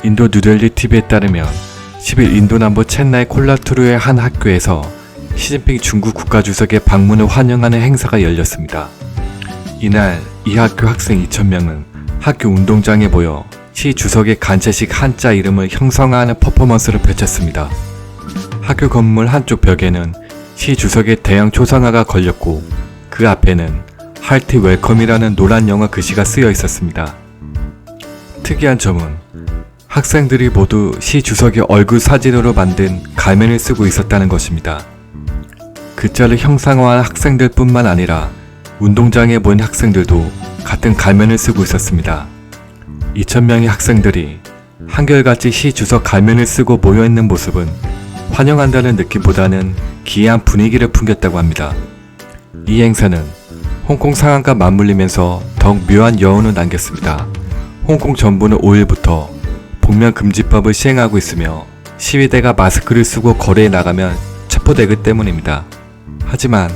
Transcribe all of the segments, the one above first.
인도 뉴델리 TV에 따르면 10일 인도 남부 첸나이 콜라투루의 한 학교에서 시진핑 중국 국가주석의 방문을 환영하는 행사가 열렸습니다. 이날 이 학교 학생 2,000명은 학교 운동장에 모여 시 주석의 간체식 한자 이름을 형성화하는 퍼포먼스를 펼쳤습니다. 학교 건물 한쪽 벽에는 시 주석의 대형 초상화가 걸렸고 그 앞에는 하트 웰컴이라는 노란 영어 글씨가 쓰여 있었습니다. 특이한 점은 학생들이 모두 시 주석의 얼굴 사진으로 만든 가면을 쓰고 있었다는 것입니다. 글자를 형상화한 학생들 뿐만 아니라 운동장에 모인 학생들도 같은 가면을 쓰고 있었습니다. 2,000명의 학생들이 한결같이 시 주석 가면을 쓰고 모여있는 모습은 환영한다는 느낌보다는 기이한 분위기를 풍겼다고 합니다. 이 행사는 홍콩 상황과 맞물리면서 더욱 묘한 여운을 남겼습니다. 홍콩 정부는 5일부터 복면 금지법을 시행하고 있으며 시위대가 마스크를 쓰고 거리에 나가면 체포되기 때문입니다. 하지만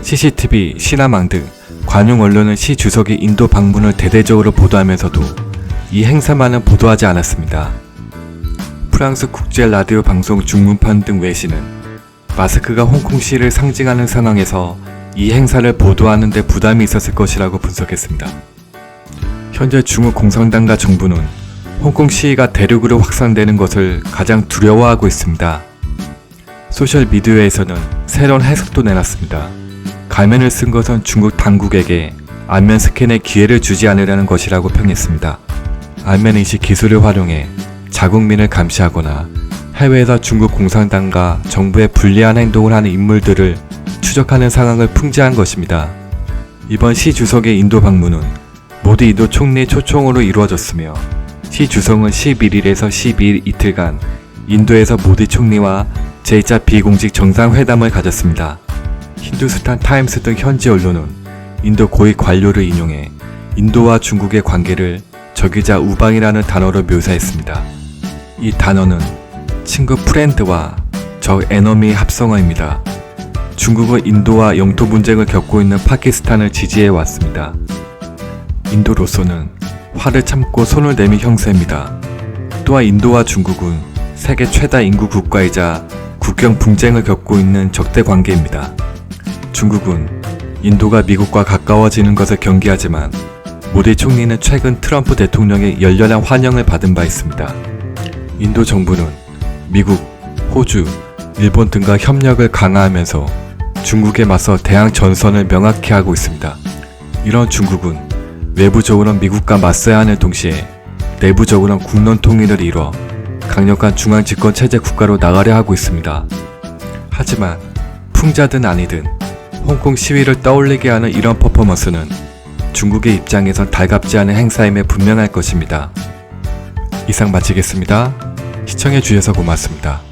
CCTV, 신화망 등 관용 언론은 시 주석의 인도 방문을 대대적으로 보도하면서도 이 행사만은 보도하지 않았습니다. 프랑스 국제 라디오 방송 중문판 등 외신은 마스크가 홍콩시를 상징하는 상황에서 이 행사를 보도하는 데 부담이 있었을 것이라고 분석했습니다. 현재 중국 공산당과 정부는 홍콩 시위가 대륙으로 확산되는 것을 가장 두려워하고 있습니다. 소셜미디어에서는 새로운 해석도 내놨습니다. 가면을 쓴 것은 중국 당국에게 안면 스캔의 기회를 주지 않으려는 것이라고 평했습니다. 안면 인식 기술을 활용해 자국민을 감시하거나 해외에서 중국 공산당과 정부의 불리한 행동을 하는 인물들을 추적하는 상황을 풍자한 것입니다. 이번 시 주석의 인도 방문은 모두 인도 총리 초청으로 이루어졌으며 시 주석은 11일에서 12일 이틀간 인도에서 모디 총리와 제2차 비공식 정상회담을 가졌습니다. 힌두스탄 타임스 등 현지 언론은 인도 고위 관료를 인용해 인도와 중국의 관계를 적이자 우방이라는 단어로 묘사했습니다. 이 단어는 친구 프렌드와 적 에너미의 합성어입니다. 중국은 인도와 영토 분쟁을 겪고 있는 파키스탄을 지지해 왔습니다. 인도로서는 화를 참고 손을 내민 형세입니다. 또한 인도와 중국은 세계 최다 인구 국가이자 국경 분쟁을 겪고 있는 적대 관계입니다. 중국은 인도가 미국과 가까워지는 것을 경계하지만 모디 총리는 최근 트럼프 대통령의 열렬한 환영을 받은 바 있습니다. 인도 정부는 미국, 호주, 일본 등과 협력을 강화하면서 중국에 맞서 대항 전선을 명확히 하고 있습니다. 이런 중국은 외부적으로는 미국과 맞서야 하는 동시에 내부적으로는 국론 통일을 이뤄 강력한 중앙 집권 체제 국가로 나가려 하고 있습니다. 하지만 풍자든 아니든 홍콩 시위를 떠올리게 하는 이런 퍼포먼스는 중국의 입장에선 달갑지 않은 행사임에 분명할 것입니다. 이상 마치겠습니다. 시청해주셔서 고맙습니다.